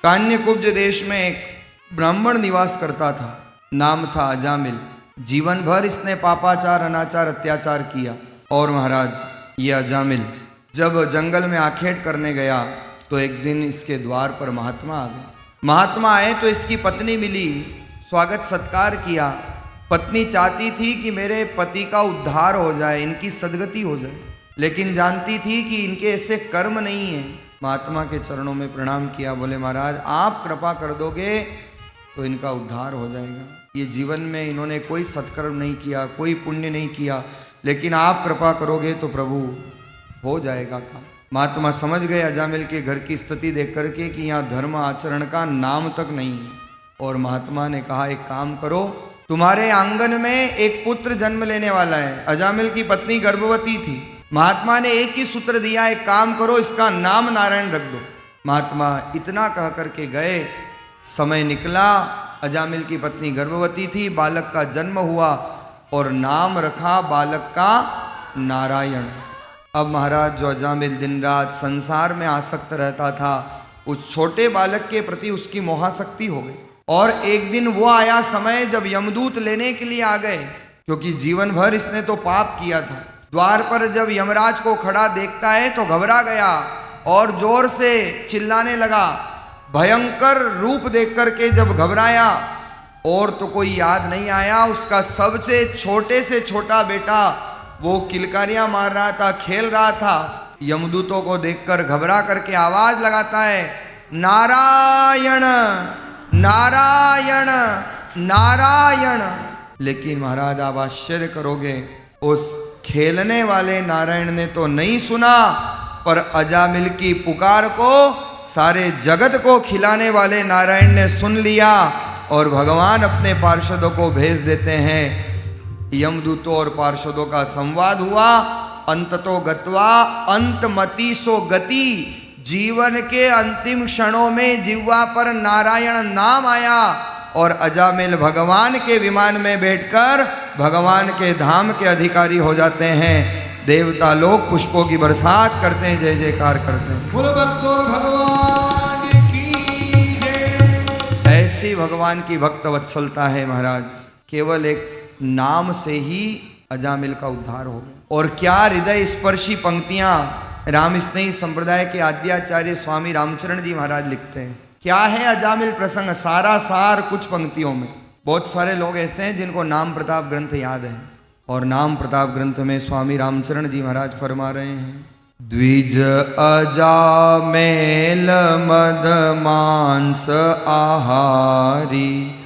कान्यकुब्ज देश में एक ब्राह्मण निवास करता था। नाम था अजामिल। जीवन भर इसने पापाचार, अनाचार, अत्याचार किया। और महाराज ये अजामिल जब जंगल में आखेट करने गया तो एक दिन इसके द्वार पर महात्मा आ गए। महात्मा आए तो इसकी पत्नी मिली, स्वागत सत्कार किया। पत्नी चाहती थी कि मेरे पति का उद्धार हो जाए, इनकी सदगति हो जाए, लेकिन जानती थी कि इनके ऐसे कर्म नहीं है। महात्मा के चरणों में प्रणाम किया, बोले महाराज आप कृपा कर दोगे तो इनका उद्धार हो जाएगा। ये जीवन में इन्होंने कोई सत्कर्म नहीं किया, कोई पुण्य नहीं किया, लेकिन आप कृपा करोगे तो प्रभु हो जाएगा काम। महात्मा समझ गए अजामिल के घर की स्थिति देख करके कि यहाँ धर्म आचरण का नाम तक नहीं है। और महात्मा ने कहा एक काम करो, तुम्हारे आंगन में एक पुत्र जन्म लेने वाला है। अजामिल की पत्नी गर्भवती थी। महात्मा ने एक ही सूत्र दिया, एक काम करो इसका नाम नारायण रख दो। महात्मा इतना कह करके गए। समय निकला, अजामिल की पत्नी गर्भवती थी, बालक का जन्म हुआ और नाम रखा बालक का नारायण। अब महाराज जो अजामिल दिन रात संसार में आसक्त रहता था, उस छोटे बालक के प्रति उसकी मोहासक्ति हो गई। और एक दिन वो आया समय जब यमदूत लेने के लिए आ गए, क्योंकि जीवन भर इसने तो पाप किया था। द्वार पर जब यमराज को खड़ा देखता है तो घबरा गया और जोर से चिल्लाने लगा। भयंकर रूप देख करके जब घबराया और तो कोई याद नहीं आया, उसका सबसे छोटे से छोटा बेटा वो किलकारियां मार रहा था, खेल रहा था। यमदूतों को देखकर घबरा करके आवाज लगाता है, नारायण नारायण नारायण। लेकिन महाराज आप आश्चर्य करोगे, उस खेलने वाले नारायण ने तो नहीं सुना, पर अजामिल की पुकार को सारे जगत को खिलाने वाले नारायण ने सुन लिया। और भगवान अपने पार्षदों को भेज देते हैं। यमदूतों और पार्षदों का संवाद हुआ। अंततो गत्वा अंतमति सो गति। जीवन के अंतिम क्षणों में जिह्वा पर नारायण नाम आया और अजामिल भगवान के विमान में बैठकर भगवान के धाम के अधिकारी हो जाते हैं। देवता लोग पुष्पों की बरसात करते हैं, जय जयकार करते हैं। बोलो भक्तों भगवान की जय। ऐसी भगवान की भक्त वत्सलता है महाराज। केवल एक नाम से ही अजामिल का उद्धार हो गया। और क्या हृदय स्पर्शी पंक्तियां राम स्नेही संप्रदाय के आद्याचार्य स्वामी रामचरण जी महाराज लिखते हैं। क्या है अजामिल प्रसंग, सारा सार कुछ पंक्तियों में। बहुत सारे लोग ऐसे हैं जिनको नाम प्रताप ग्रंथ याद है, और नाम प्रताप ग्रंथ में स्वामी रामचरण जी महाराज फरमा रहे हैं, द्विज अजामेल मद मांस आहारी,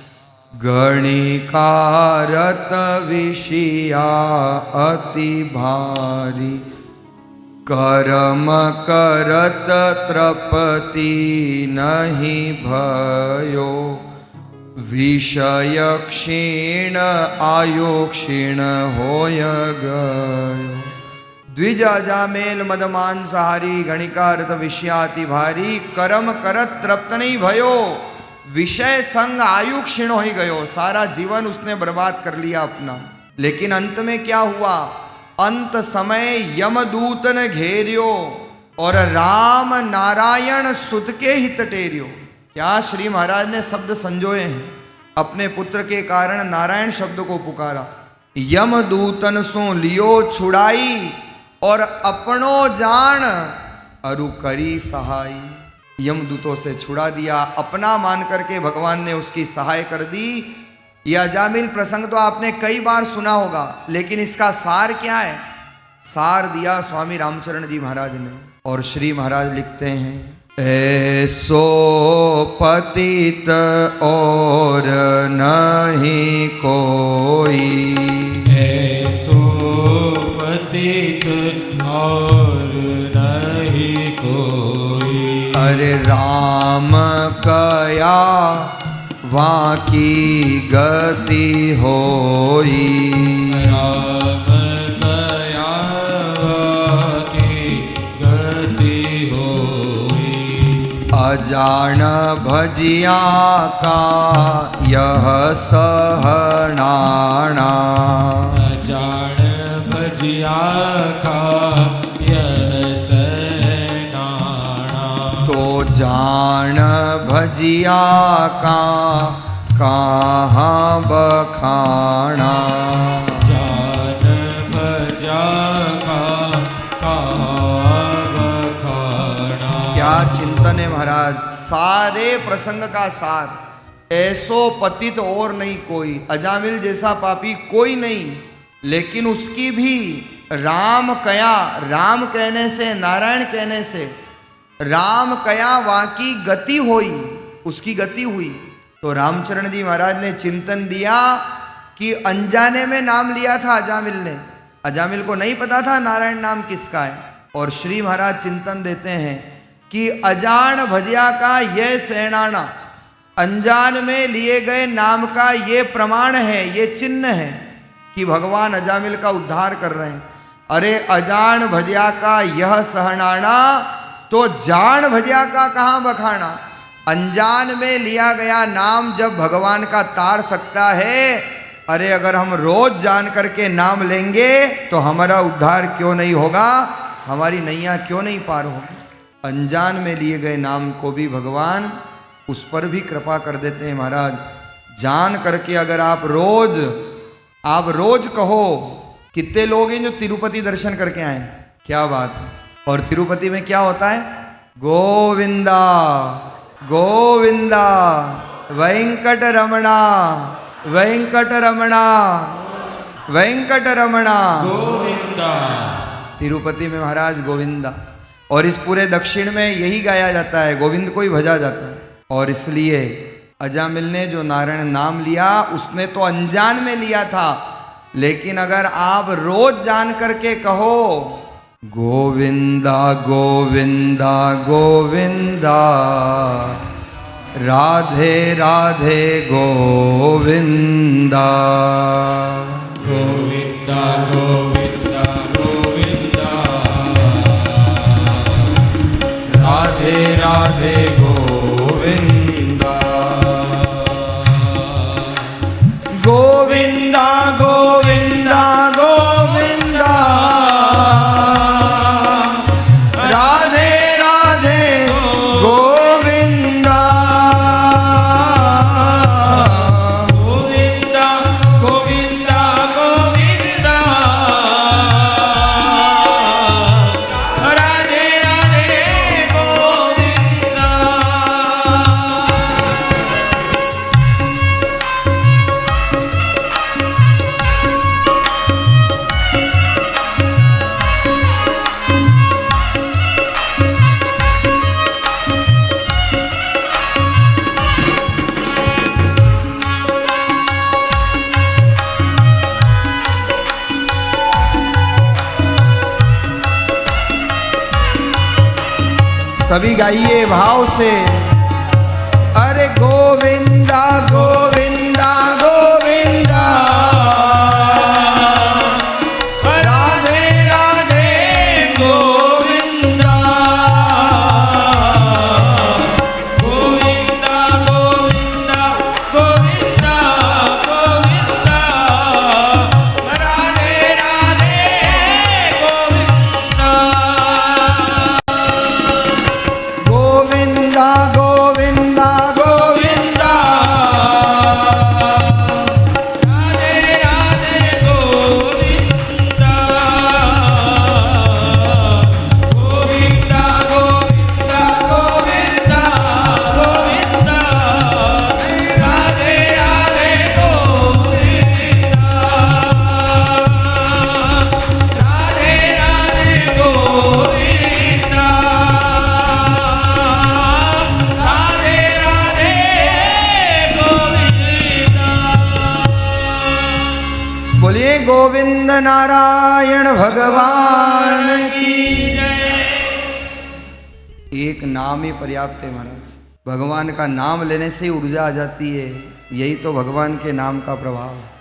गणिकारत विषया अति भारी, कर्म करत तृप्ति नहीं भयो, विषय क्षीण आयु क्षीण होय गयो। द्विज अजामेल मद मांसाहारी, गणिकारत विषयाति भारी, कर्म करत तृप्त नहीं भयो, विषय संग आयु क्षीण हो ही गयो। सारा जीवन उसने बर्बाद कर लिया अपना। लेकिन अंत में क्या हुआ, अंत समय यमदूत ने घेरियो और राम नारायण सुत के हित टेरियो। क्या श्री महाराज ने शब्द संजोए हैं। अपने पुत्र के कारण नारायण शब्द को पुकारा। यमदूतन सो लियो छुड़ाई और अपनो जान अरु करी सहाई। यमदूतों से छुड़ा दिया, अपना मान करके भगवान ने उसकी सहाय कर दी। यह अजामिल प्रसंग तो आपने कई बार सुना होगा, लेकिन इसका सार क्या है, सार दिया स्वामी रामचरण जी महाराज ने। और श्री महाराज लिखते हैं, ऐसो पतित और नहीं कोई, ऐसो पतित और नहीं कोई, अरे राम कया वहाँ की गति होई, राम कया की गति होई, अजान भजिया का यह सहनाना, अजान भजिया का यह सहनाना, तो जान भजिया का कहाँ बखाना। जान भजा का बखाना। क्या चिंतन है महाराज, सारे प्रसंग का सार। ऐसो पतित और नहीं कोई, अजामिल जैसा पापी कोई नहीं, लेकिन उसकी भी राम कया, राम कहने से, नारायण कहने से, राम कया वहाँ की गति होई, उसकी गति हुई। तो रामचरण जी महाराज ने चिंतन दिया कि अनजाने में नाम लिया था अजामिल ने, अजामिल को नहीं पता था नारायण नाम किसका है। और श्री महाराज चिंतन देते हैं कि अजान भजिया का यह सेनाना, अनजान में लिए गए नाम का ये प्रमाण है, ये चिन्ह है कि भगवान अजामिल का उद्धार कर रहे हैं। अरे अजान भजिया का यह सहनाना, तो जान भजिया का कहाँ बखाना। अनजान में लिया गया नाम जब भगवान का तार सकता है, अरे अगर हम रोज जान करके नाम लेंगे तो हमारा उद्धार क्यों नहीं होगा, हमारी नैया क्यों नहीं पार होगी। अनजान में लिए गए नाम को भी भगवान उस पर भी कृपा कर देते हैं महाराज। जान करके अगर आप रोज कहो, कितने लोग हैं जो तिरुपति दर्शन करके आए, क्या बात है। और तिरुपति में क्या होता है, गोविंदा गोविंदा वेंकट रमणा वेंकट रमणा वेंकट रमणा गोविंदा। तिरुपति में महाराज गोविंदा, और इस पूरे दक्षिण में यही गाया जाता है, गोविंद को ही भजा जाता है। और इसलिए अजामिल ने जो नारायण नाम लिया, उसने तो अनजान में लिया था, लेकिन अगर आप रोज जान करके कहो गोविंदा गोविंदा गोविंदा राधे राधे गोविंदा गोविंदा गोविंदा गोविंदा राधे राधे गोविंदा गोविंदा गोविंदा गोविंदा राधे राधे गोविंदा गोविंदा गोविंदा गोविंदा राधे राधे गोविंदा। सभी गाइए भाव से, अरे गोविंदा गोविंदा गोविंदा राधे राधे गोविंदा गोविंदा गोविंदा गोविंदा गोविंदा राधे राधे गोविंदा गोविंदा गोविंदा गोविंदा राधे राधे गोविंदा गोविंदा गोविंदा गोविंदा गोविंदा राधे राधे गोविंदा राधे राधे गोविंदा राधे राधे गोविंदा। बोलिए गोविंद नारायण भगवान की। एक नाम ही पर्याप्त है महाराज, भगवान का नाम लेने से ही ऊर्जा आ जाती है, यही तो भगवान के नाम का प्रभाव है।